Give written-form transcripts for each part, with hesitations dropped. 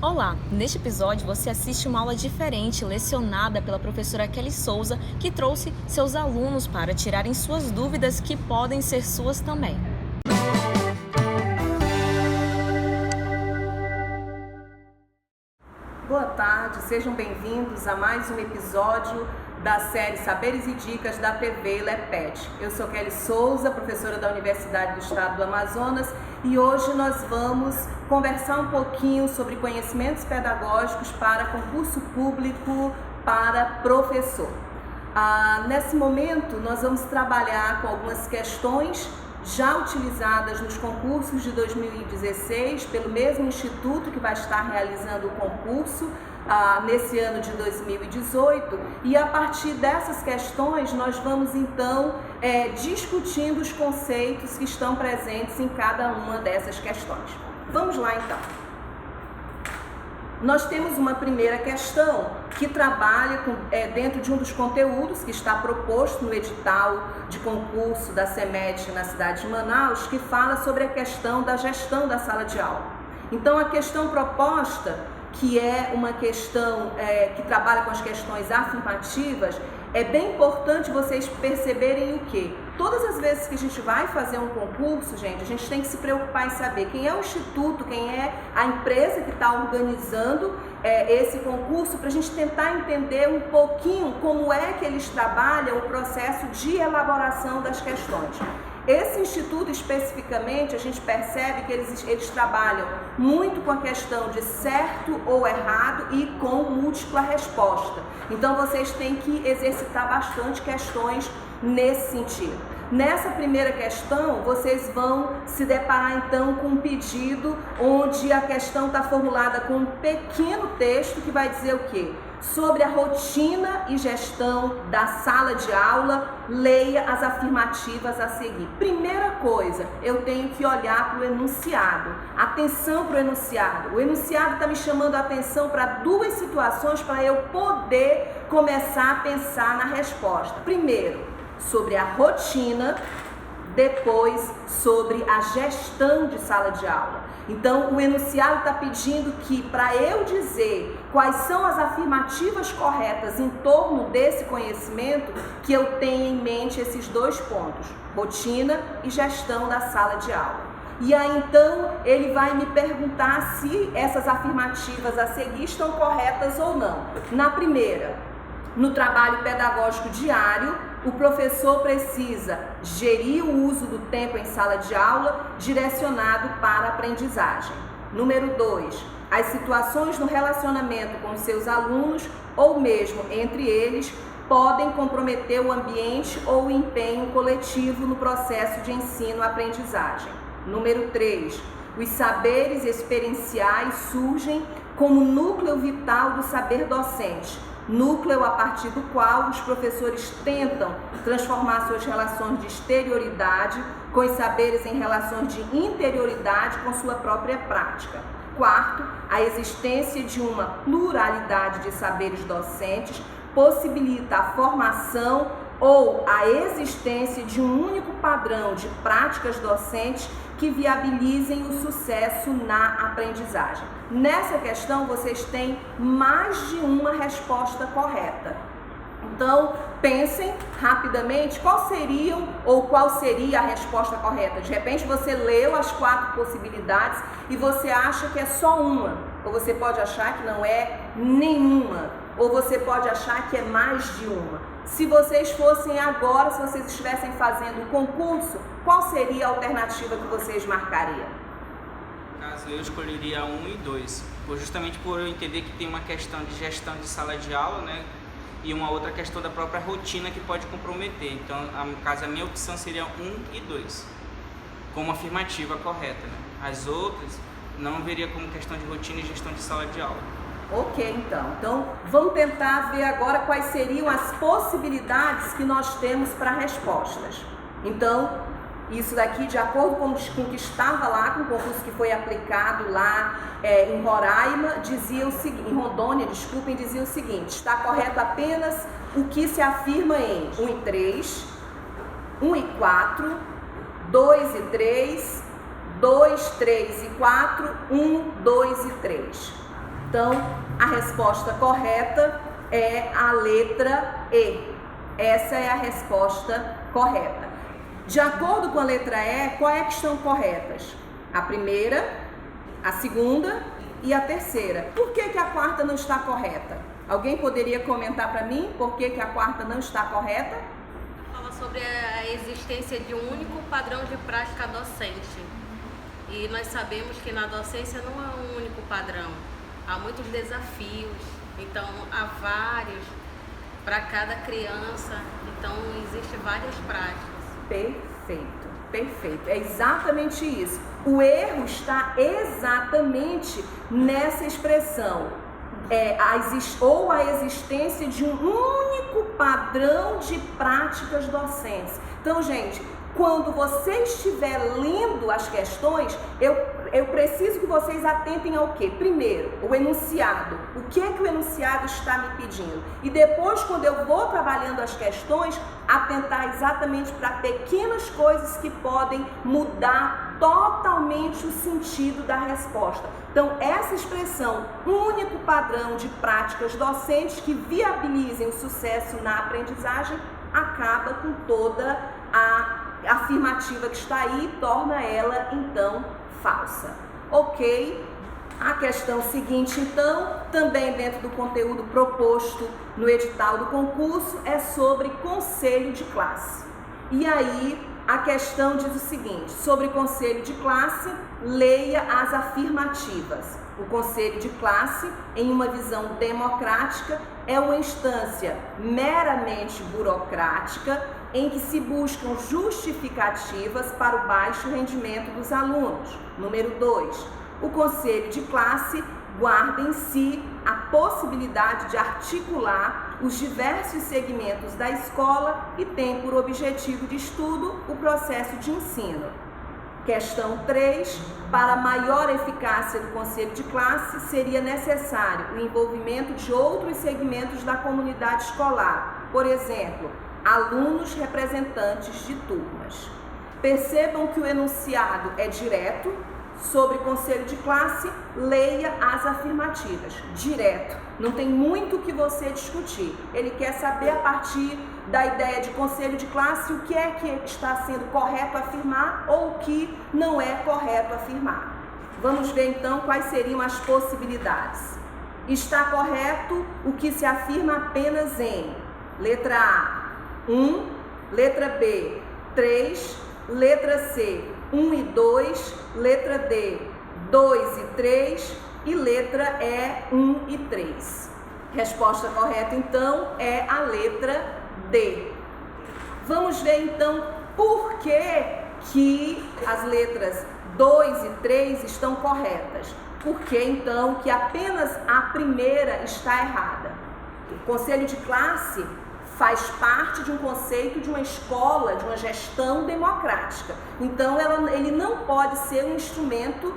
Olá! Neste episódio você assiste uma aula diferente lecionada pela professora Kelly Souza, que trouxe seus alunos para tirarem suas dúvidas que podem ser suas também. Boa tarde, sejam bem-vindos a mais um episódio da série Saberes e Dicas da TV LEPET. Eu sou Kelly Souza, professora da Universidade do Estado do Amazonas, e hoje nós vamos conversar um pouquinho sobre conhecimentos pedagógicos para concurso público para professor. Nesse momento, nós vamos trabalhar com algumas questões já utilizadas nos concursos de 2016 pelo mesmo instituto que vai estar realizando o concurso nesse ano de 2018, e a partir dessas questões nós vamos então discutindo os conceitos que estão presentes em cada uma dessas questões. Vamos lá então. Nós temos uma primeira questão que trabalha dentro de um dos conteúdos que está proposto no edital de concurso da CEMET na cidade de Manaus, que fala sobre a questão da gestão da sala de aula. Então, a questão proposta, que é uma questão que trabalha com as questões afirmativas, é bem importante vocês perceberem o quê? Todas as vezes que a gente vai fazer um concurso, gente, a gente tem que se preocupar em saber quem é o instituto, quem é a empresa que está organizando esse concurso, para a gente tentar entender um pouquinho como é que eles trabalham o processo de elaboração das questões. Esse instituto especificamente, a gente percebe que eles trabalham muito com a questão de certo ou errado e com múltipla resposta. Então vocês têm que exercitar bastante questões nesse sentido. Nessa primeira questão, vocês vão se deparar então com um pedido onde a questão está formulada com um pequeno texto que vai dizer o quê? Sobre a rotina e gestão da sala de aula, leia as afirmativas a seguir. Primeira coisa, eu tenho que olhar para o enunciado. Atenção para o enunciado. O enunciado está me chamando a atenção para duas situações para eu poder começar a pensar na resposta. Primeiro, sobre a rotina, depois sobre a gestão de sala de aula. Então, o enunciado está pedindo que, para eu dizer quais são as afirmativas corretas em torno desse conhecimento, que eu tenha em mente esses dois pontos, rotina e gestão da sala de aula. E aí, então, ele vai me perguntar se essas afirmativas a seguir estão corretas ou não. Na primeira, no trabalho pedagógico diário, o professor precisa gerir o uso do tempo em sala de aula direcionado para a aprendizagem. Número 2, as situações no relacionamento com seus alunos ou mesmo entre eles podem comprometer o ambiente ou o empenho coletivo no processo de ensino-aprendizagem. Número 3, os saberes experienciais surgem como núcleo vital do saber docente, núcleo a partir do qual os professores tentam transformar suas relações de exterioridade com os saberes em relações de interioridade com sua própria prática. Quarto, a existência de uma pluralidade de saberes docentes possibilita a formação ou a existência de um único padrão de práticas docentes que viabilizem o sucesso na aprendizagem. Nessa questão, vocês têm mais de uma resposta correta. Então, pensem rapidamente qual seria a resposta correta. De repente, você leu as 4 possibilidades e você acha que é só uma. Ou você pode achar que não é nenhuma. Ou você pode achar que é mais de uma. Se vocês fossem agora, se vocês estivessem fazendo o concurso, qual seria a alternativa que vocês marcariam? Caso eu escolheria 1 e 2, justamente por eu entender que tem uma questão de gestão de sala de aula, né? E uma outra questão da própria rotina que pode comprometer. Então, no caso, a minha opção seria 1 e 2, como afirmativa correta, né? As outras não veria como questão de rotina e gestão de sala de aula. Ok, então vamos tentar ver agora quais seriam as possibilidades que nós temos para respostas. Então, isso daqui, de acordo com o que estava lá, com o concurso que foi aplicado lá em Roraima, dizia o seguinte, em Rondônia, desculpem, dizia o seguinte: está correto apenas o que se afirma em 1 e 3, 1 e 4, 2 e 3, 2, 3 e 4, 1, 2 e 3. Então, a resposta correta é a letra E. Essa é a resposta correta. De acordo com a letra E, qual é que estão corretas? A primeira, a segunda e a terceira. Por que que a quarta não está correta? Alguém poderia comentar para mim por que que a quarta não está correta? Fala sobre a existência de um único padrão de prática docente. E nós sabemos que na docência não há um único padrão. Há muitos desafios, então há vários para cada criança, então existem várias práticas. Perfeito, perfeito. É exatamente isso. O erro está exatamente nessa expressão. A existência de um único padrão de práticas docentes. Então, gente, quando você estiver lendo as questões, eu preciso que vocês atentem ao quê? Primeiro, o enunciado. O que é que o enunciado está me pedindo? E depois, quando eu vou trabalhando as questões, atentar exatamente para pequenas coisas que podem mudar totalmente o sentido da resposta. Então, essa expressão, único padrão de práticas docentes que viabilizem o sucesso na aprendizagem, acaba com toda a afirmativa que está aí e torna ela, então, falsa. Ok? A questão seguinte, então, também dentro do conteúdo proposto no edital do concurso, é sobre conselho de classe. E aí, a questão diz o seguinte: sobre conselho de classe, leia as afirmativas. O conselho de classe, em uma visão democrática, é uma instância meramente burocrática em que se buscam justificativas para o baixo rendimento dos alunos. Número 2. O conselho de classe guarda em si a possibilidade de articular os diversos segmentos da escola e tem por objetivo de estudo o processo de ensino. Questão 3. Para maior eficácia do conselho de classe, seria necessário o envolvimento de outros segmentos da comunidade escolar, por exemplo, alunos representantes de turmas. Percebam que o enunciado é direto. Sobre conselho de classe, leia as afirmativas. Direto. Não tem muito o que você discutir. Ele quer saber a partir da ideia de conselho de classe o que é que está sendo correto afirmar ou o que não é correto afirmar. Vamos ver então quais seriam as possibilidades. Está correto o que se afirma apenas em letra A, 1, letra B, 3, letra C, 1 e 2, letra D, 2 e 3 e letra E, 1 e 3. Resposta correta, então, é a letra D. Vamos ver, então, por que as letras 2 e 3 estão corretas. Por que, então, que apenas a primeira está errada? O conselho de classe faz parte de um conceito de uma escola, de uma gestão democrática. Então, ele não pode ser um instrumento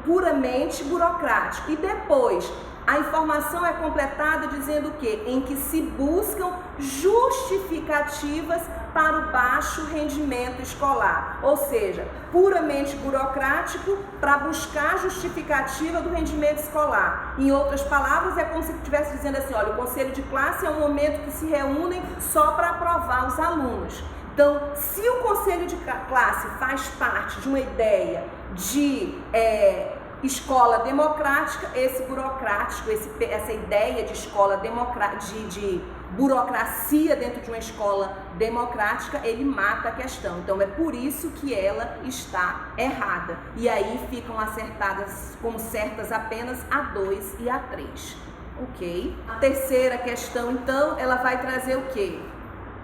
puramente burocrático. E depois, a informação é completada dizendo o quê? Em que se buscam justificativas para o baixo rendimento escolar. Ou seja, puramente burocrático para buscar justificativa do rendimento escolar. Em outras palavras, é como se estivesse dizendo assim, olha, o conselho de classe é um momento que se reúnem só para aprovar os alunos. Então, se o conselho de classe faz parte de uma ideia de escola democrática, esse burocrático, essa ideia de escola democrática, de burocracia dentro de uma escola democrática, ele mata a questão. Então, é por isso que ela está errada. E aí ficam acertadas como certas apenas a 2 e a 3. Ok? A terceira questão, então, ela vai trazer o quê?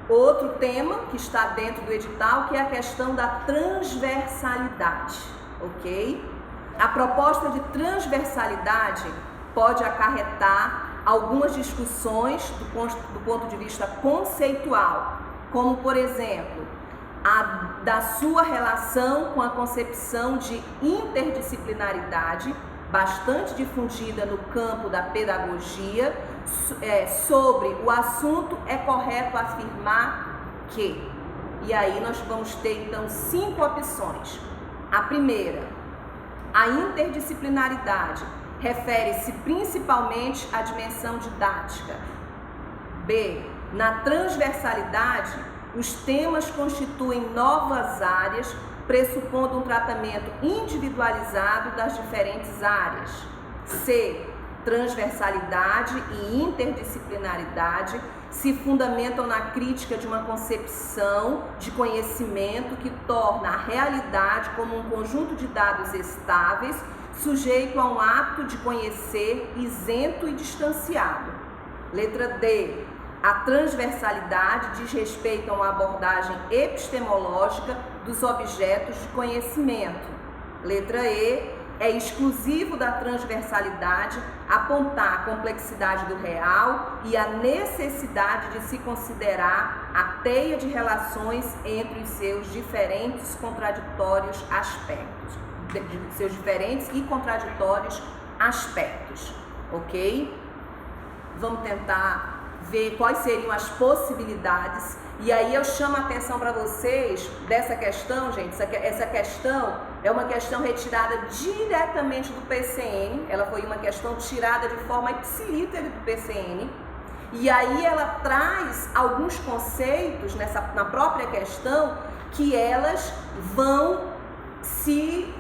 Outro tema que está dentro do edital, que é a questão da transversalidade. Ok? A proposta de transversalidade pode acarretar algumas discussões do ponto de vista conceitual, como, por exemplo, da sua relação com a concepção de interdisciplinaridade, bastante difundida no campo da pedagogia, sobre o assunto é correto afirmar que. E aí nós vamos ter, então, 5 opções. A primeira: a interdisciplinaridade refere-se principalmente à dimensão didática. B. Na transversalidade, os temas constituem novas áreas, pressupondo um tratamento individualizado das diferentes áreas. C. Transversalidade e interdisciplinaridade se fundamentam na crítica de uma concepção de conhecimento que torna a realidade como um conjunto de dados estáveis, sujeito a um ato de conhecer isento e distanciado. Letra D. A transversalidade diz respeito a uma abordagem epistemológica dos objetos de conhecimento. Letra E. É exclusivo da transversalidade apontar a complexidade do real e a necessidade de se considerar a teia de relações entre os seus diferentes contraditórios aspectos. Ok? Vamos tentar ver quais seriam as possibilidades. E aí eu chamo a atenção para vocês dessa questão, gente. Essa questão é uma questão retirada diretamente do PCN. Ela foi uma questão tirada de forma ipsilítere do PCN. E aí ela traz alguns conceitos na própria questão que elas vão se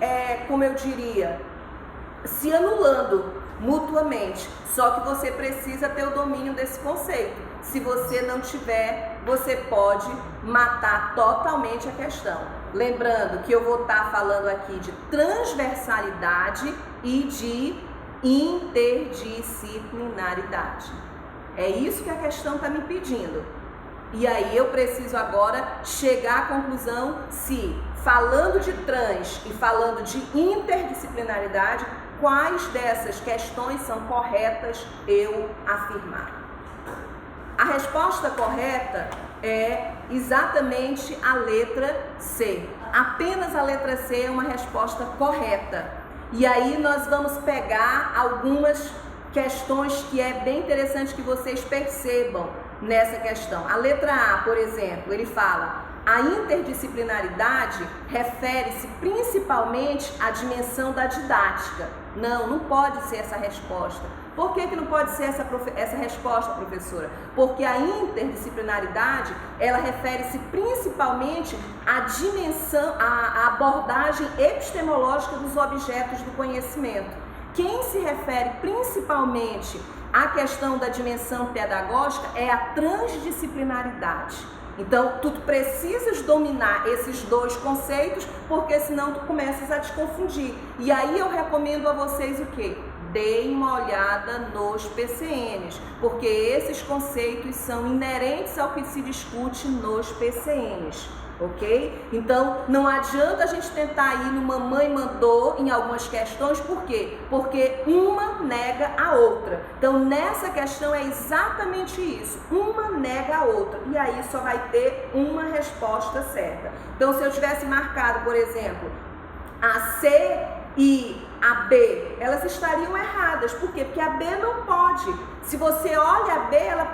anulando mutuamente. Só que você precisa ter o domínio desse conceito. Se você não tiver, você pode matar totalmente a questão. Lembrando que eu vou estar falando aqui de transversalidade e de interdisciplinaridade. É isso que a questão está me pedindo. E aí eu preciso agora chegar à conclusão se, falando de trans e falando de interdisciplinaridade, quais dessas questões são corretas eu afirmar. A resposta correta é exatamente a letra C. Apenas a letra C é uma resposta correta. E aí nós vamos pegar algumas questões que é bem interessante que vocês percebam nessa questão. A letra A, por exemplo, ele fala: a interdisciplinaridade refere-se principalmente à dimensão da didática. Não pode ser essa resposta. Por que não pode ser essa resposta, professora? Porque a interdisciplinaridade, ela refere-se principalmente à dimensão, à abordagem epistemológica dos objetos do conhecimento. Quem se refere principalmente à questão da dimensão pedagógica é a transdisciplinaridade. Então, tu precisas dominar esses dois conceitos, porque senão tu começas a te confundir. E aí eu recomendo a vocês o quê? Deem uma olhada nos PCNs, porque esses conceitos são inerentes ao que se discute nos PCNs, ok? Então, não adianta a gente tentar ir no mamãe mandou em algumas questões, por quê? Porque uma nega a outra. Então, nessa questão é exatamente isso, uma nega a outra, e aí só vai ter uma resposta certa. Então, se eu tivesse marcado, por exemplo, a C e a B, elas estariam erradas. Por quê? Porque a B não pode. Se você olha a B, ela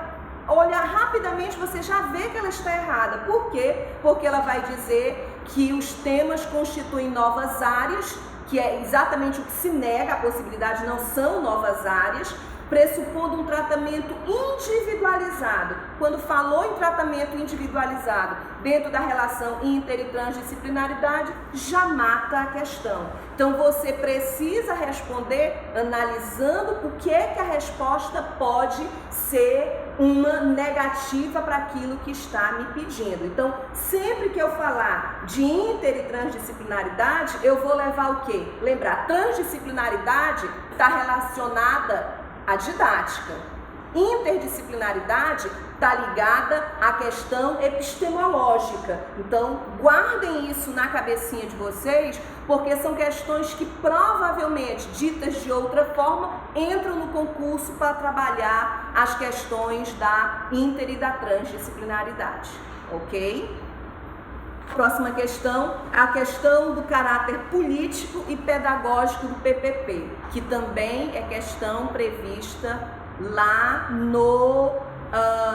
olha rapidamente, você já vê que ela está errada. Por quê? Porque ela vai dizer que os temas constituem novas áreas, que é exatamente o que se nega, a possibilidade não são novas áreas, pressupondo um tratamento individualizado. Quando falou em tratamento individualizado dentro da relação inter e transdisciplinaridade, já mata a questão. Então você precisa responder analisando o que é que a resposta pode ser uma negativa para aquilo que está me pedindo. Então, sempre que eu falar de inter e transdisciplinaridade, eu vou levar o quê? Lembrar, transdisciplinaridade está relacionada à didática. Interdisciplinaridade está ligada à questão epistemológica. Então, guardem isso na cabecinha de vocês, porque são questões que provavelmente, ditas de outra forma, entram no concurso para trabalhar as questões da inter e da transdisciplinaridade, ok? Próxima questão, a questão do caráter político e pedagógico do PPP, que também é questão prevista lá no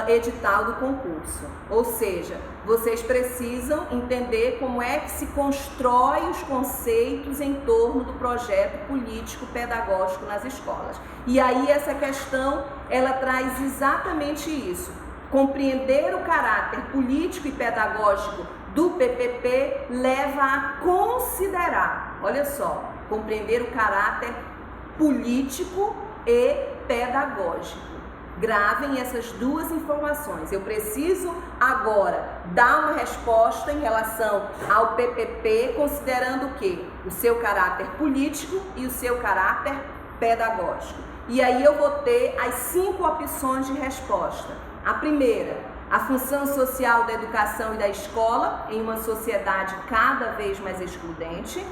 edital do concurso. Ou seja, vocês precisam entender como é que se constrói os conceitos em torno do projeto político-pedagógico nas escolas. E aí essa questão, ela traz exatamente isso. Compreender o caráter político e pedagógico do PPP leva a considerar, olha só, compreender o caráter político e pedagógico. Gravem essas duas informações. Eu preciso agora dar uma resposta em relação ao PPP, considerando o quê? O seu caráter político e o seu caráter pedagógico. E aí eu vou ter as 5 opções de resposta. A primeira, a função social da educação e da escola em uma sociedade cada vez mais excludente,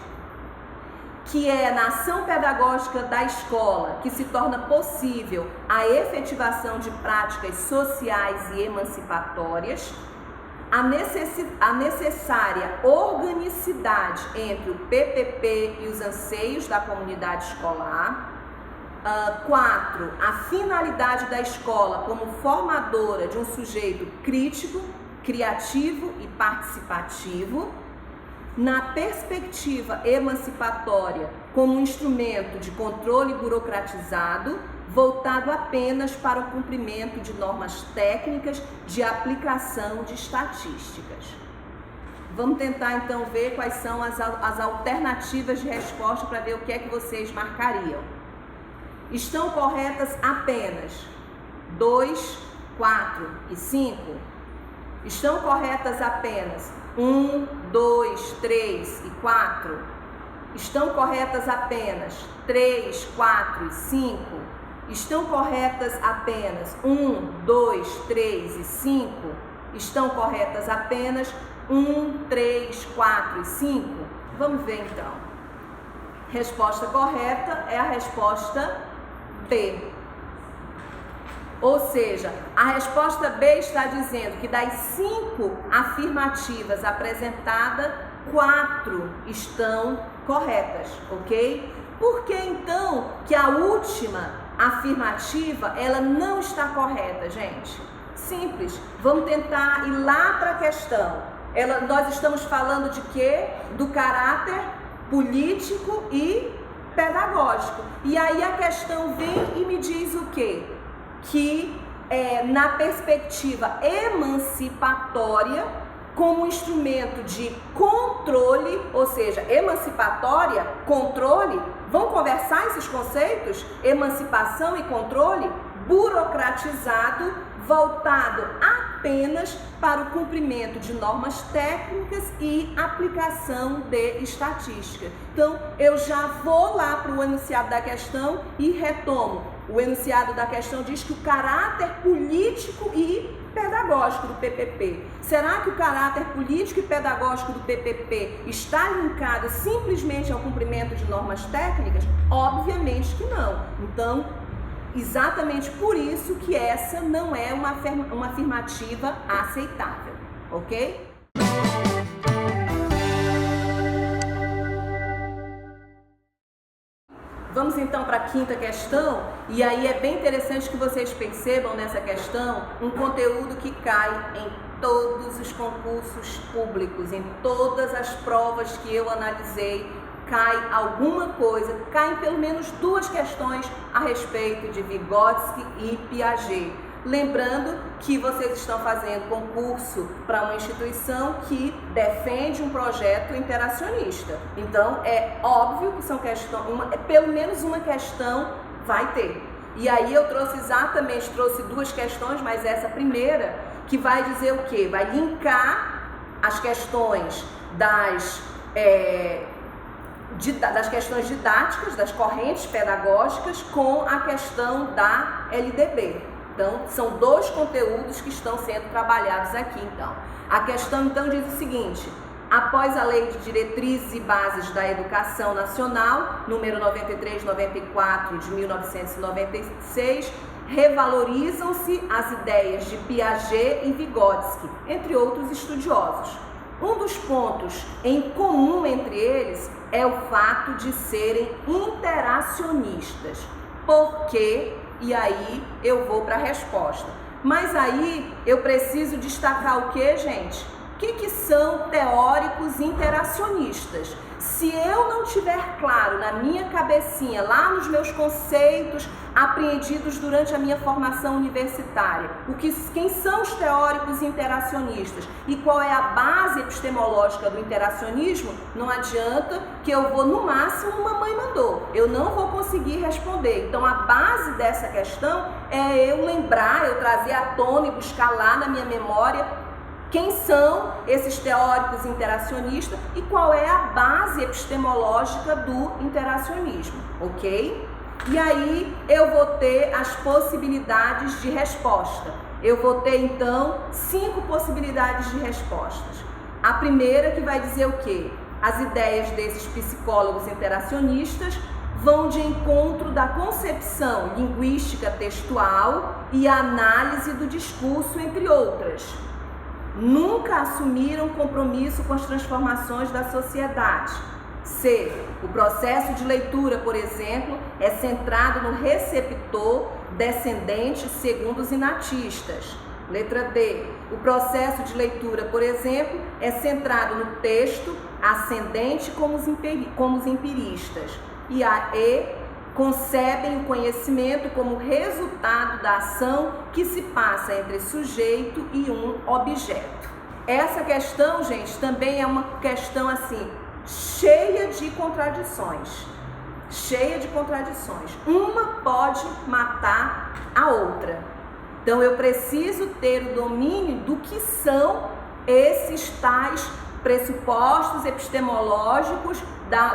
que é na ação pedagógica da escola que se torna possível a efetivação de práticas sociais e emancipatórias, a necessária organicidade entre o PPP e os anseios da comunidade escolar. 4, a finalidade da escola como formadora de um sujeito crítico, criativo e participativo, na perspectiva emancipatória como um instrumento de controle burocratizado, voltado apenas para o cumprimento de normas técnicas de aplicação de estatísticas. Vamos tentar então ver quais são as alternativas de resposta para ver o que é que vocês marcariam. Estão corretas apenas 2, 4 e 5? Estão corretas apenas 1, 2, 3 e 4? Estão corretas apenas 3, 4 e 5? Estão corretas apenas 1, 2, 3 e 5? Estão corretas apenas 1, 3, 4 e 5? Vamos ver então. Resposta correta é a resposta B. Ou seja, a resposta B está dizendo que das 5 afirmativas apresentadas, 4 estão corretas, ok? Por que então que a última afirmativa ela não está correta, gente? Simples. Vamos tentar ir lá para a questão. Nós estamos falando de quê? Do caráter político e pedagógico. E aí a questão vem e me diz o quê? Que na perspectiva emancipatória, como instrumento de controle, ou seja, emancipatória, controle, vão conversar esses conceitos? Emancipação e controle, burocratizado, voltado apenas para o cumprimento de normas técnicas e aplicação de estatística. Então, eu já vou lá para o enunciado da questão e retomo. O enunciado da questão diz que o caráter político e pedagógico do PPP. Será que o caráter político e pedagógico do PPP está linkado simplesmente ao cumprimento de normas técnicas? Obviamente que não. Então, exatamente por isso que essa não é uma afirmativa aceitável, ok? Vamos então para a quinta questão, e aí é bem interessante que vocês percebam nessa questão um conteúdo que cai em todos os concursos públicos, em todas as provas que eu analisei, cai alguma coisa, caem pelo menos 2 questões a respeito de Vygotsky e Piaget. Lembrando que vocês estão fazendo concurso para uma instituição que defende um projeto interacionista. Então, é óbvio que são pelo menos uma questão vai ter. E aí eu trouxe 2 questões, mas essa primeira que vai dizer o quê? Vai linkar as questões das questões didáticas, das correntes pedagógicas com a questão da LDB. Então, são 2 conteúdos que estão sendo trabalhados aqui, então. A questão, então, diz o seguinte: após a Lei de Diretrizes e Bases da Educação Nacional, número 93/94 de 1996, revalorizam-se as ideias de Piaget e Vygotsky, entre outros estudiosos. Um dos pontos em comum entre eles é o fato de serem interacionistas. Por quê? E aí eu vou para a resposta. Mas aí eu preciso destacar o que, gente? O que são teóricos interacionistas? Se eu não tiver claro na minha cabecinha, lá nos meus conceitos apreendidos durante a minha formação universitária, quem são os teóricos interacionistas e qual é a base epistemológica do interacionismo, não adianta que eu vou, no máximo, mamãe mandou. Eu não vou conseguir responder. Então, a base dessa questão é eu lembrar, eu trazer à tona e buscar lá na minha memória quem são esses teóricos interacionistas e qual é a base epistemológica do interacionismo, ok? E aí eu vou ter as possibilidades de resposta. Eu vou ter, então, 5 possibilidades de respostas. A primeira que vai dizer o quê? As ideias desses psicólogos interacionistas vão de encontro da concepção linguística textual e a análise do discurso, entre outras. Nunca assumiram compromisso com as transformações da sociedade. C. O processo de leitura, por exemplo, é centrado no receptor descendente segundo os inatistas. Letra D. O processo de leitura, por exemplo, é centrado no texto ascendente como os empiristas. E a E. Concebem o conhecimento como resultado da ação que se passa entre sujeito e um objeto. Essa questão, gente, também é uma questão assim, cheia de contradições. Cheia de contradições. Uma pode matar a outra. Então eu preciso ter o domínio do que são esses tais pressupostos epistemológicos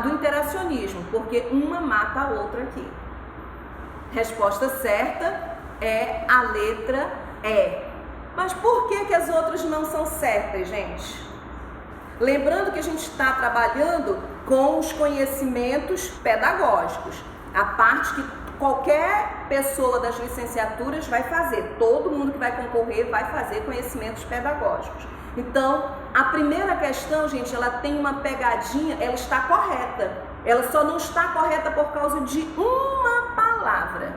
do interacionismo, porque uma mata a outra aqui. Resposta certa é a letra E. Mas por que as outras não são certas, gente? Lembrando que a gente está trabalhando com os conhecimentos pedagógicos, a parte que qualquer pessoa das licenciaturas vai fazer, todo mundo que vai concorrer vai fazer conhecimentos pedagógicos. Então, a primeira questão, gente, ela tem uma pegadinha, ela está correta. Ela só não está correta por causa de uma palavra.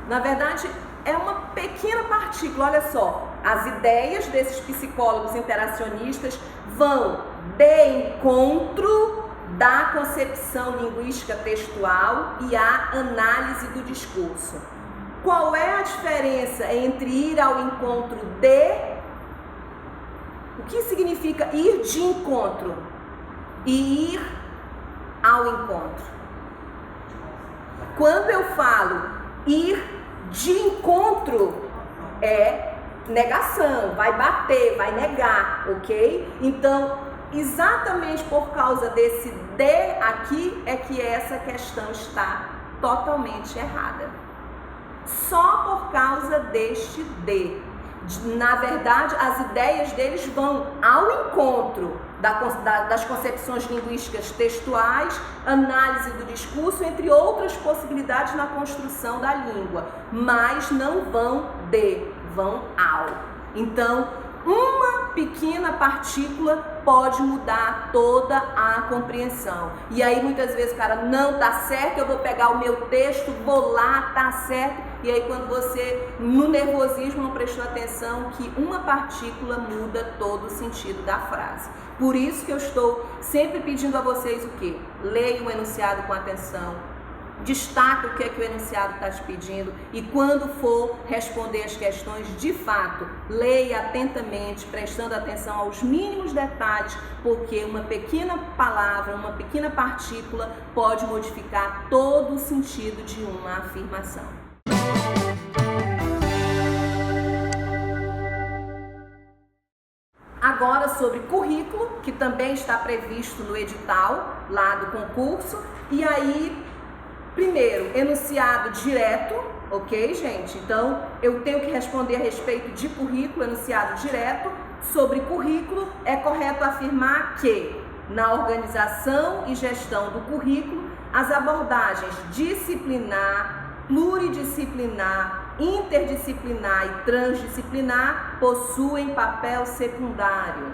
Na verdade, é uma pequena partícula, olha só. As ideias desses psicólogos interacionistas vão de encontro da concepção linguística textual e a análise do discurso. Qual é a diferença entre ir ao encontro de... O que significa ir de encontro e ir ao encontro? Quando eu falo ir de encontro, é negação, vai bater, vai negar, ok? Então, exatamente por causa desse de aqui é que essa questão está totalmente errada. Só por causa deste de. Na verdade, as ideias deles vão ao encontro das concepções linguísticas textuais, análise do discurso, entre outras possibilidades na construção da língua, mas não vão vão ao. Então, uma pequena partícula pode mudar toda a compreensão. E aí muitas vezes o cara, não tá certo, eu vou pegar o meu texto, vou lá, tá certo. E aí quando você, no nervosismo, não prestou atenção que uma partícula muda todo o sentido da frase. Por isso que eu estou sempre pedindo a vocês o quê? Leia o enunciado com atenção. Destaca o que é que o enunciado está te pedindo e quando for responder as questões, de fato, leia atentamente, prestando atenção aos mínimos detalhes, porque uma pequena palavra, uma pequena partícula pode modificar todo o sentido de uma afirmação. Agora sobre currículo, que também está previsto no edital lá do concurso, e aí... Primeiro, enunciado direto, ok, gente? Então, eu tenho que responder a respeito de currículo, enunciado direto. Sobre currículo, é correto afirmar que, na organização e gestão do currículo, as abordagens disciplinar, pluridisciplinar, interdisciplinar e transdisciplinar possuem papel secundário.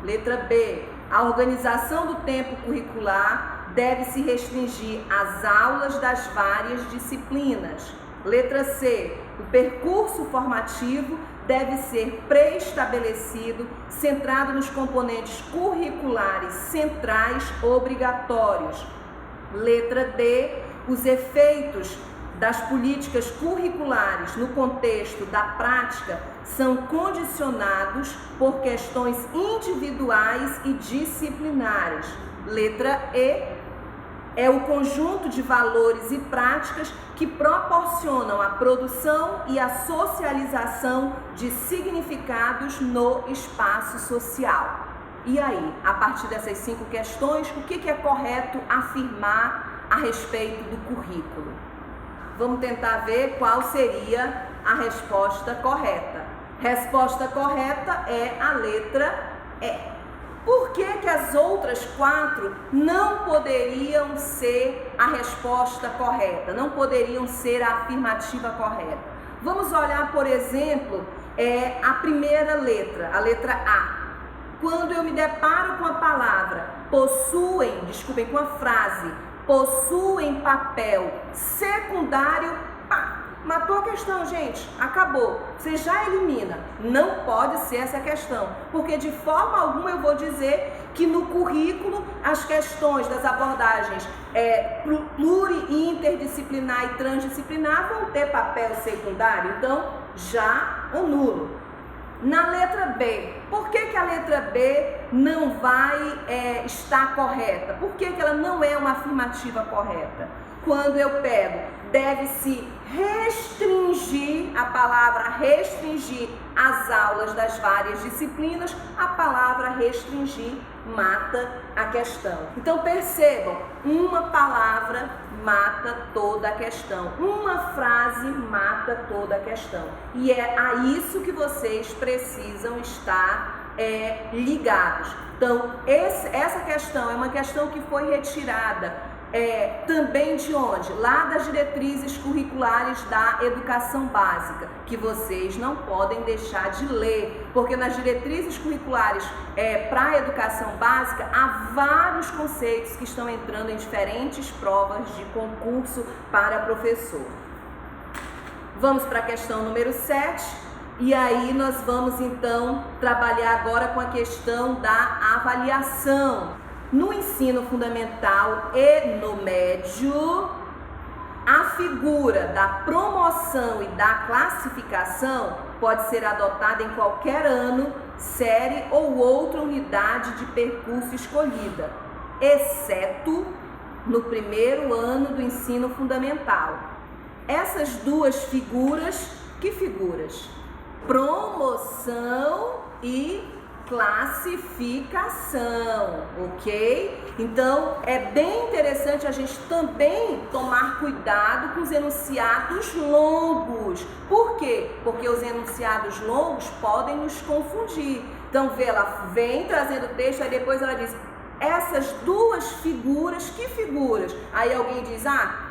Letra B. A organização do tempo curricular deve se restringir às aulas das várias disciplinas. Letra C. o percurso formativo deve ser pré-estabelecido, centrado nos componentes curriculares centrais obrigatórios. Letra D, os efeitos das políticas curriculares no contexto da prática são condicionados por questões individuais e disciplinares. Letra E, é o conjunto de valores e práticas que proporcionam a produção e a socialização de significados no espaço social. E aí, a partir dessas 5 questões, o que é correto afirmar a respeito do currículo? Vamos tentar ver qual seria a resposta correta. Resposta correta é a letra E. Por que as outras 4 não poderiam ser a resposta correta? Não poderiam ser a afirmativa correta? Vamos olhar, por exemplo, a primeira letra, a letra A. Quando eu me deparo com a palavra com a frase, possuem papel secundário, matou a questão, gente, acabou, você já elimina, não pode ser essa questão, porque de forma alguma eu vou dizer que no currículo as questões das abordagens pluri, interdisciplinar e transdisciplinar vão ter papel secundário, então já anulo. Na letra B, por que a letra B não vai estar correta? Por que ela não é uma afirmativa correta? Quando eu pego, deve-se restringir, a palavra restringir as aulas das várias disciplinas, a palavra restringir mata a questão. Então percebam, uma palavra mata toda a questão, uma frase mata toda a questão. E é a isso que vocês precisam estar ligados. Então essa questão é uma questão que foi retirada também de onde? Lá das diretrizes curriculares da educação básica, que vocês não podem deixar de ler, porque nas diretrizes curriculares para a educação básica há vários conceitos que estão entrando em diferentes provas de concurso para professor. Vamos para a questão número 7, e aí nós vamos então trabalhar agora com a questão da avaliação. No ensino fundamental e no médio, a figura da promoção e da classificação pode ser adotada em qualquer ano, série ou outra unidade de percurso escolhida, exceto no primeiro ano do ensino fundamental. Essas duas figuras, que figuras? Promoção e classificação, ok? Então, é bem interessante a gente também tomar cuidado com os enunciados longos. Por quê? Porque os enunciados longos podem nos confundir. Então, ela vem trazendo o texto, aí depois ela diz, essas duas figuras, que figuras? Aí alguém diz,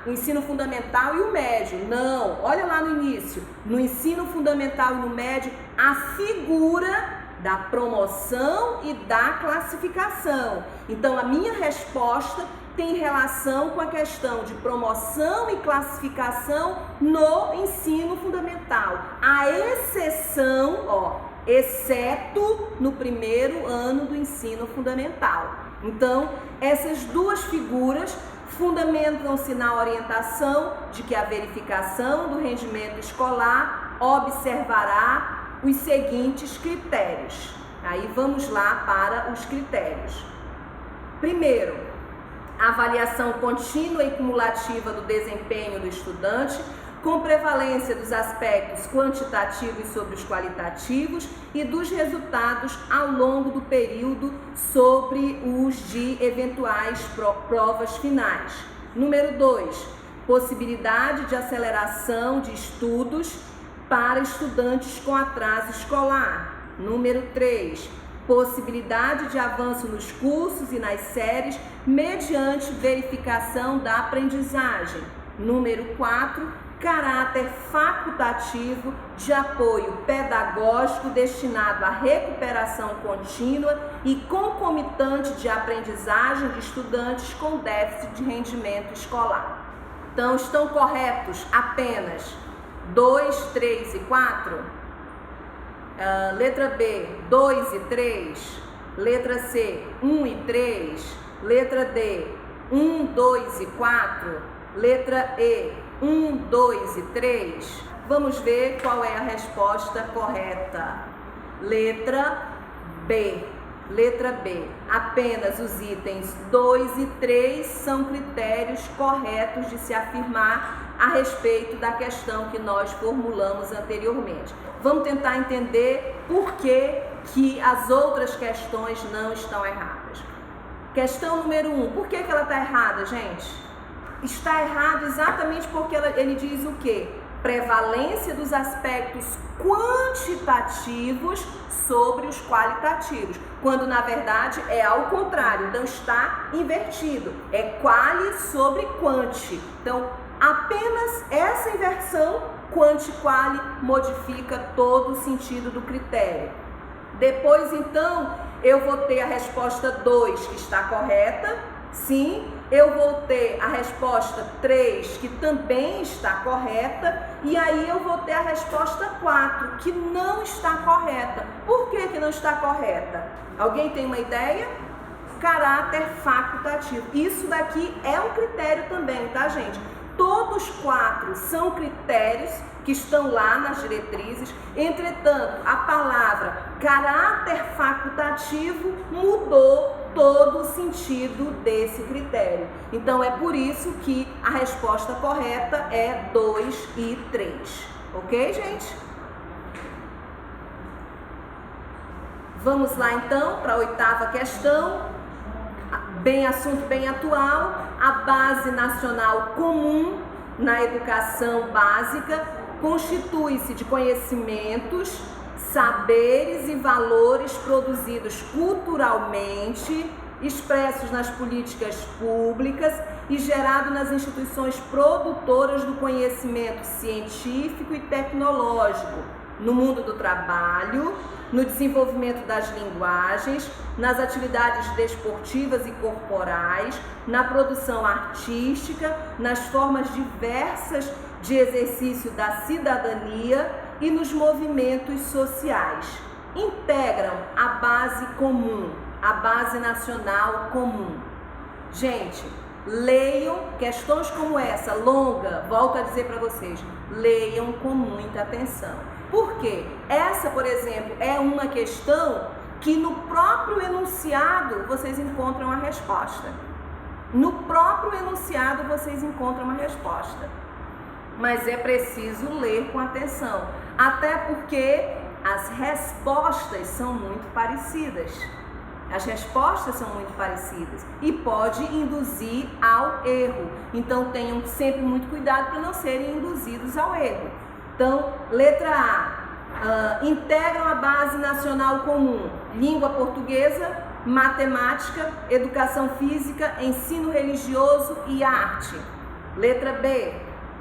o ensino fundamental e o médio. Não, olha lá no início. No ensino fundamental e no médio, a figura da promoção e da classificação. Então, a minha resposta tem relação com a questão de promoção e classificação no ensino fundamental. A exceção, exceto no primeiro ano do ensino fundamental. Então, essas duas figuras fundamentam-se na orientação de que a verificação do rendimento escolar observará os seguintes critérios. Aí vamos lá para os critérios. Primeiro, a avaliação contínua e cumulativa do desempenho do estudante, com prevalência dos aspectos quantitativos sobre os qualitativos e dos resultados ao longo do período sobre os de eventuais provas finais. Número 2, possibilidade de aceleração de estudos para estudantes com atraso escolar. Número 3, possibilidade de avanço nos cursos e nas séries mediante verificação da aprendizagem. Número 4, caráter facultativo de apoio pedagógico destinado à recuperação contínua e concomitante de aprendizagem de estudantes com déficit de rendimento escolar. Então, estão corretos apenas 2, 3 e 4? Letra B, 2 e 3? Letra C, 1 e 3? Letra D, 1, 2 e 4? Letra E, 1, 2 e 3? Vamos ver qual é a resposta correta. Letra B. Letra B. Apenas os itens 2 e 3 são critérios corretos de se afirmar a respeito da questão que nós formulamos anteriormente. Vamos tentar entender por que as outras questões não estão erradas. Questão número 1. Por que ela está errada, gente? Está errado exatamente porque ele diz o quê? Prevalência dos aspectos quantitativos sobre os qualitativos, quando na verdade é ao contrário, então está invertido, é quali sobre quanti. Então, apenas essa inversão, quanti-quali, modifica todo o sentido do critério. Depois, então, eu vou ter a resposta 2, que está correta, sim. Eu vou ter a resposta 3, que também está correta, e aí eu vou ter a resposta 4, que não está correta. Por que não está correta? Alguém tem uma ideia? Caráter facultativo. Isso daqui é um critério também, tá, gente? Todos 4 são critérios que estão lá nas diretrizes, entretanto, a palavra caráter facultativo mudou todo o sentido desse critério. Então, é por isso que a resposta correta é 2 e 3. Ok, gente? Vamos lá, então, para a 8ª questão. Assunto bem atual. A Base Nacional Comum na Educação Básica constitui-se de conhecimentos, saberes e valores produzidos culturalmente, expressos nas políticas públicas e gerados nas instituições produtoras do conhecimento científico e tecnológico, no mundo do trabalho, no desenvolvimento das linguagens, nas atividades desportivas e corporais, na produção artística, nas formas diversas de exercício da cidadania e nos movimentos sociais. Integram a base comum, a base nacional comum. Gente, leiam questões como essa, longa, volto a dizer para vocês, leiam com muita atenção. Por quê? Essa, por exemplo, é uma questão que no próprio enunciado vocês encontram a resposta. No próprio enunciado vocês encontram uma resposta. Mas é preciso ler com atenção, até porque as respostas são muito parecidas. As respostas são muito parecidas e pode induzir ao erro. Então tenham sempre muito cuidado para não serem induzidos ao erro. Então, letra A, integram a Base Nacional Comum, língua portuguesa, matemática, educação física, ensino religioso e arte. Letra B,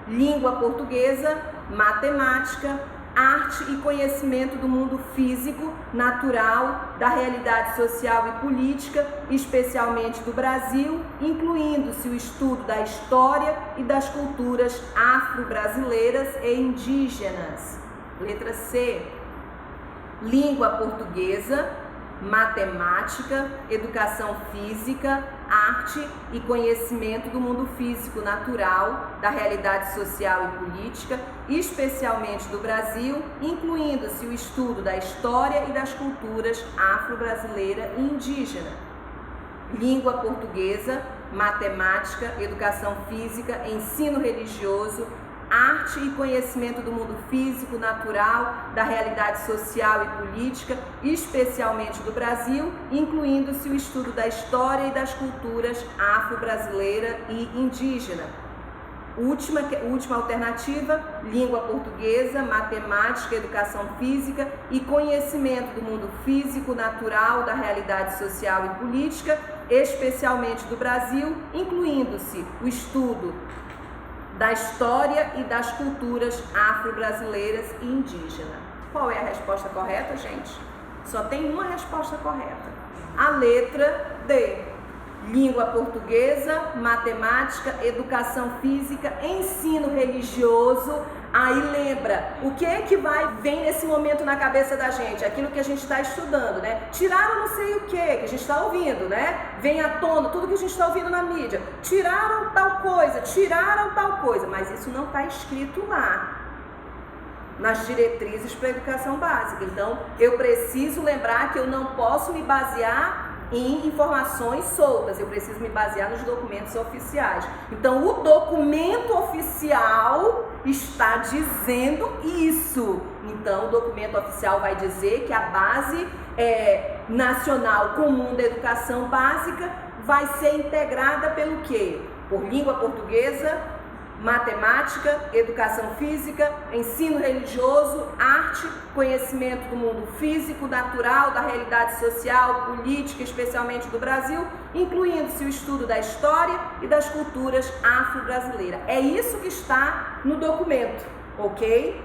língua portuguesa, matemática, arte e conhecimento do mundo físico, natural, da realidade social e política, especialmente do Brasil, incluindo-se o estudo da história e das culturas afro-brasileiras e indígenas. Letra C, língua portuguesa, matemática, educação física, arte e conhecimento do mundo físico natural, da realidade social e política, especialmente do Brasil, incluindo-se o estudo da história e das culturas afro-brasileira e indígena. Língua portuguesa, matemática, educação física, ensino religioso, arte e conhecimento do mundo físico, natural, da realidade social e política, especialmente do Brasil, incluindo-se o estudo da história e das culturas afro-brasileira e indígena. Última alternativa, língua portuguesa, matemática, educação física e conhecimento do mundo físico, natural, da realidade social e política, especialmente do Brasil, incluindo-se o estudo da história e das culturas afro-brasileiras e indígenas. Qual é a resposta correta, gente? Só tem uma resposta correta. A letra D. Língua portuguesa, matemática, educação física, ensino religioso, Aí lembra, o que é que vem nesse momento na cabeça da gente? Aquilo que a gente está estudando, né? Tiraram não sei o que a gente está ouvindo, né? Vem à tona tudo que a gente está ouvindo na mídia. Tiraram tal coisa, mas isso não está escrito lá nas diretrizes para a educação básica. Então, eu preciso lembrar que eu não posso me basear em informações soltas, eu preciso me basear nos documentos oficiais. Então, o documento oficial está dizendo isso. Então, o documento oficial vai dizer que a Base Nacional Comum da Educação Básica vai ser integrada pelo quê? Por língua portuguesa, matemática, educação física, ensino religioso, arte, conhecimento do mundo físico, natural, da realidade social, política, especialmente do Brasil, incluindo-se o estudo da história e das culturas afro-brasileiras. É isso que está no documento, ok?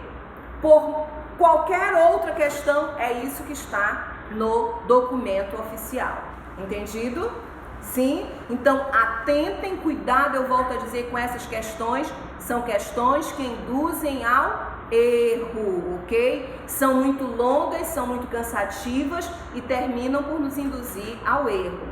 Por qualquer outra questão, é isso que está no documento oficial. Entendido? Sim? Então, atentem, cuidado, eu volto a dizer, com essas questões, são questões que induzem ao erro, ok? São muito longas, são muito cansativas e terminam por nos induzir ao erro.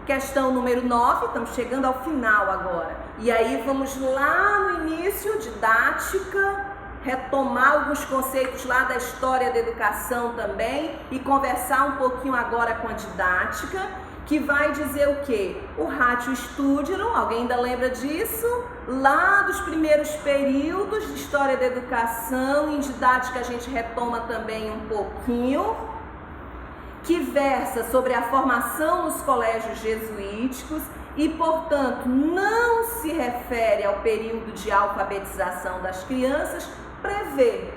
Questão número 9, estamos chegando ao final agora. E aí vamos lá no início, didática, retomar alguns conceitos lá da história da educação também e conversar um pouquinho agora com a didática, que vai dizer o quê? O Ratio Studierum, alguém ainda lembra disso? Lá dos primeiros períodos de história da educação, em didática a gente retoma também um pouquinho, que versa sobre a formação nos colégios jesuíticos e, portanto, não se refere ao período de alfabetização das crianças, prevê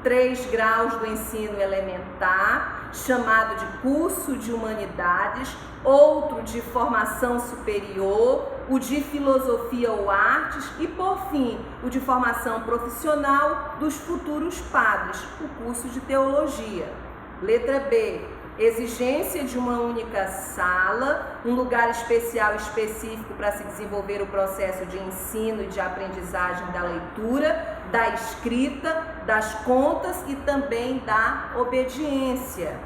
3 graus do ensino elementar, chamado de curso de humanidades, outro de formação superior, o de filosofia ou artes e, por fim, o de formação profissional dos futuros padres, o curso de teologia. Letra B, exigência de uma única sala, um lugar especial específico para se desenvolver o processo de ensino e de aprendizagem da leitura, da escrita, das contas e também da obediência.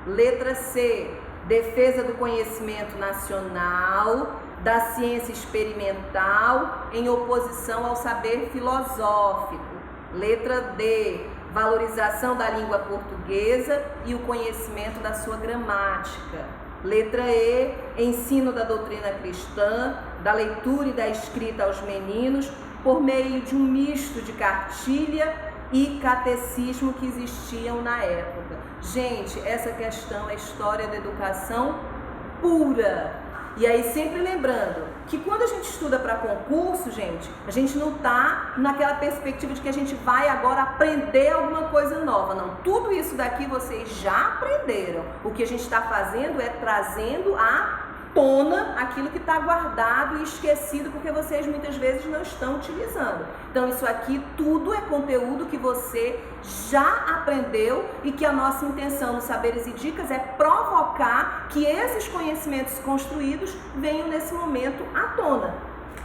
Letra C, defesa do conhecimento nacional, da ciência experimental em oposição ao saber filosófico. Letra D, valorização da língua portuguesa e o conhecimento da sua gramática. Letra E, ensino da doutrina cristã, da leitura e da escrita aos meninos, por meio de um misto de cartilha e catecismo que existiam na época. Gente, essa questão é história da educação pura. E aí sempre lembrando que quando a gente estuda para concurso, gente, a gente não está naquela perspectiva de que a gente vai agora aprender alguma coisa nova, não. Tudo isso daqui vocês já aprenderam. O que a gente está fazendo é trazendo à tona aquilo que está guardado e esquecido porque vocês muitas vezes não estão utilizando. Então isso aqui tudo é conteúdo que você já aprendeu e que a nossa intenção nos Saberes e Dicas é provocar que esses conhecimentos construídos venham nesse momento à tona.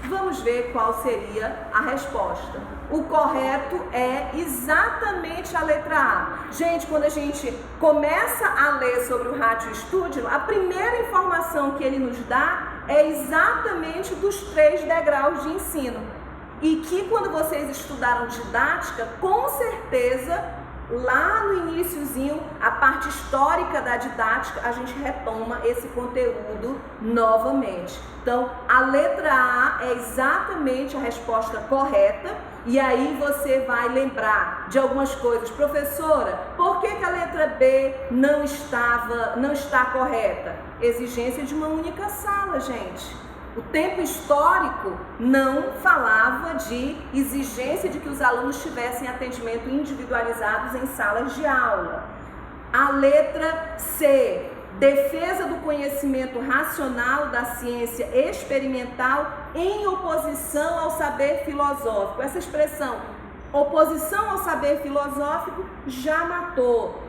Vamos ver qual seria a resposta. O correto é exatamente a letra A. Gente, quando a gente começa a ler sobre o Ratio Studierum, a primeira informação que ele nos dá é exatamente dos 3 degraus de ensino. E que quando vocês estudaram didática, com certeza, lá no iniciozinho, a parte histórica da didática, a gente retoma esse conteúdo novamente. Então, a letra A é exatamente a resposta correta. E aí você vai lembrar de algumas coisas. Professora, por que a letra B não está correta? Exigência de uma única sala, gente. O tempo histórico não falava de exigência de que os alunos tivessem atendimento individualizados em salas de aula. A letra C, defesa do conhecimento racional da ciência experimental em oposição ao saber filosófico. Essa expressão, oposição ao saber filosófico, já matou.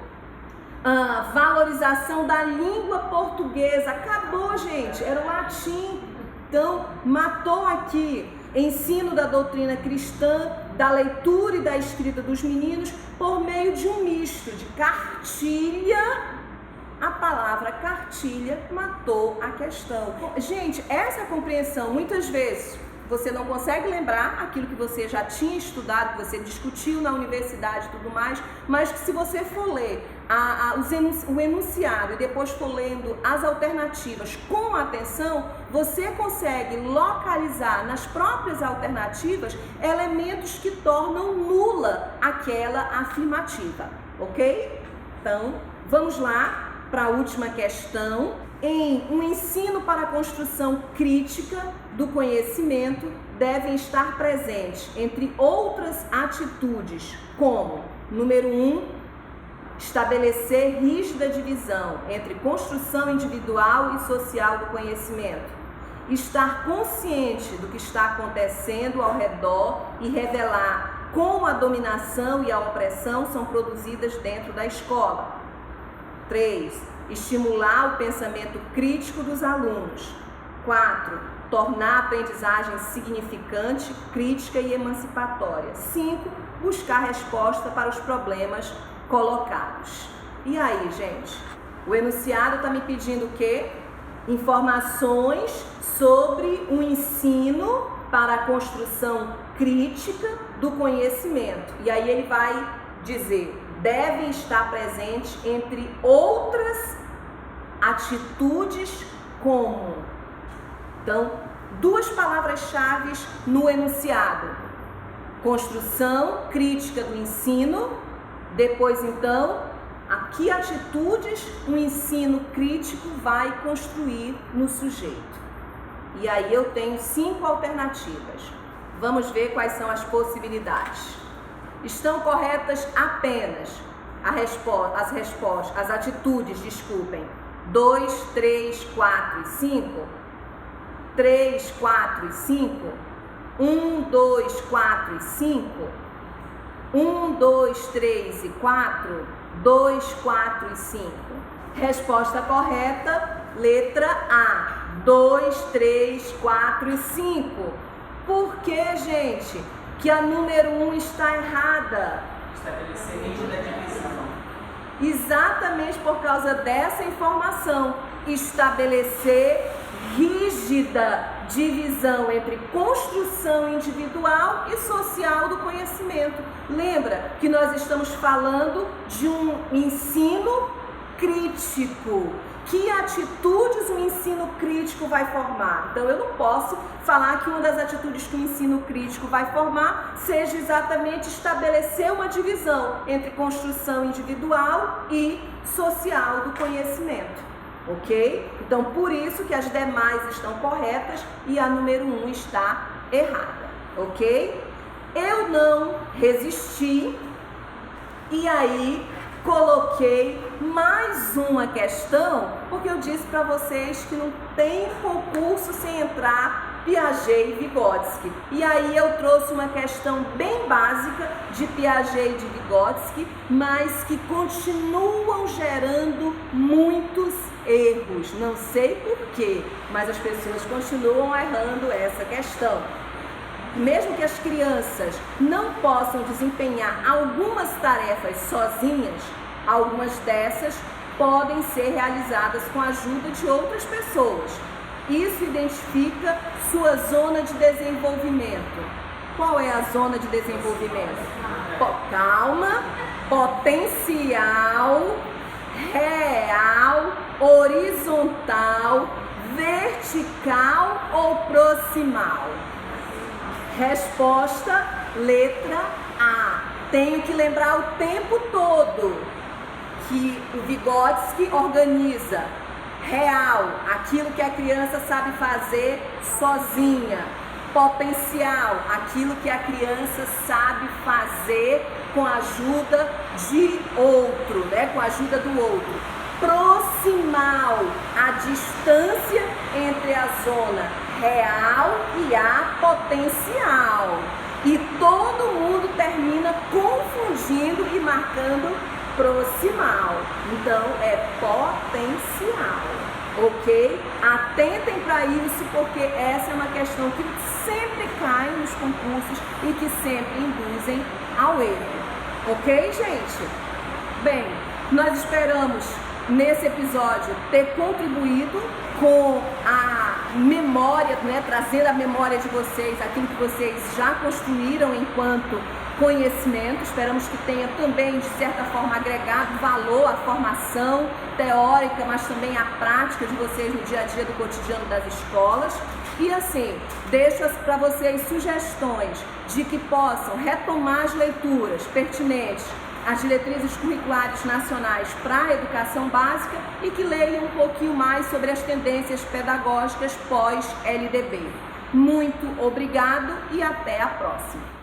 Valorização da língua portuguesa, acabou, gente, era o latim. Então, matou aqui. ensino da doutrina cristã, da leitura e da escrita dos meninos por meio de um misto de cartilha. A palavra cartilha matou a questão. Gente, essa compreensão, muitas vezes, você não consegue lembrar aquilo que você já tinha estudado, que você discutiu na universidade e tudo mais, mas que se você for ler o enunciado e depois for lendo as alternativas com atenção, você consegue localizar nas próprias alternativas elementos que tornam nula aquela afirmativa, ok? Então, vamos lá para a última questão. Em um ensino para a construção crítica do conhecimento, devem estar presentes, entre outras atitudes, como, número 1, estabelecer rígida divisão entre construção individual e social do conhecimento, estar consciente do que está acontecendo ao redor e revelar como a dominação e a opressão são produzidas dentro da escola. 3. Estimular o pensamento crítico dos alunos. 4. Tornar a aprendizagem significante, crítica e emancipatória. 5. Buscar resposta para os problemas colocados. E aí, gente? O enunciado está me pedindo o quê? Informações sobre o ensino para a construção crítica do conhecimento. E aí ele vai dizer: devem estar presentes, entre outras atitudes, como. Então, duas palavras-chave no enunciado: construção crítica do ensino. Depois, então, a que atitudes o ensino crítico vai construir no sujeito. E aí eu tenho 5 alternativas. Vamos ver quais são as possibilidades. Estão corretas apenas as atitudes, 2, 3, 4 e 5. 3, 4 e 5. 1, 2, 4 e 5. 1, 2, 3 e 4. 2, 4 e 5. Resposta correta, letra A. 2, 3, 4 e 5. Por que, gente, que a número 1 está errada? Estabelecer rígida divisão. Exatamente por causa dessa informação. Estabelecer rígida divisão entre construção individual e social do conhecimento. Lembra que nós estamos falando de um ensino crítico. Que atitudes o ensino crítico vai formar? Então eu não posso falar que uma das atitudes que o ensino crítico vai formar seja exatamente estabelecer uma divisão entre construção individual e social do conhecimento, ok? Então por isso que as demais estão corretas e a número 1 está errada, ok? Eu não resisti e aí coloquei mais uma questão, porque eu disse para vocês que não tem concurso sem entrar Piaget e Vygotsky. E aí eu trouxe uma questão bem básica de Piaget e de Vygotsky, mas que continuam gerando muitos erros. Não sei porquê, mas as pessoas continuam errando essa questão. Mesmo que as crianças não possam desempenhar algumas tarefas sozinhas, algumas dessas podem ser realizadas com a ajuda de outras pessoas. Isso identifica sua zona de desenvolvimento. Qual é a zona de desenvolvimento? Calma, potencial, real, horizontal, vertical ou proximal? Resposta, letra A. Tenho que lembrar o tempo todo que o Vygotsky organiza real, aquilo que a criança sabe fazer sozinha. Potencial, aquilo que a criança sabe fazer com a ajuda de outro, né? Com a ajuda do outro. Proximal, a distância entre a zona real e a potencial. E todo mundo termina confundindo e marcando proximal. Então é potencial. ok? Atentem para isso, porque essa é uma questão que sempre cai nos concursos e que sempre induzem ao erro, ok, gente? Bem, nós esperamos nesse episódio ter contribuído com a memória, né, trazendo a memória de vocês, aquilo que vocês já construíram enquanto conhecimento. Esperamos que tenha também, de certa forma, agregado valor à formação teórica, mas também à prática de vocês no dia a dia do cotidiano das escolas. E assim, deixo para vocês sugestões de que possam retomar as leituras pertinentes às diretrizes curriculares nacionais para a educação básica e que leiam um pouquinho mais sobre as tendências pedagógicas pós-LDB. Muito obrigado e até a próxima!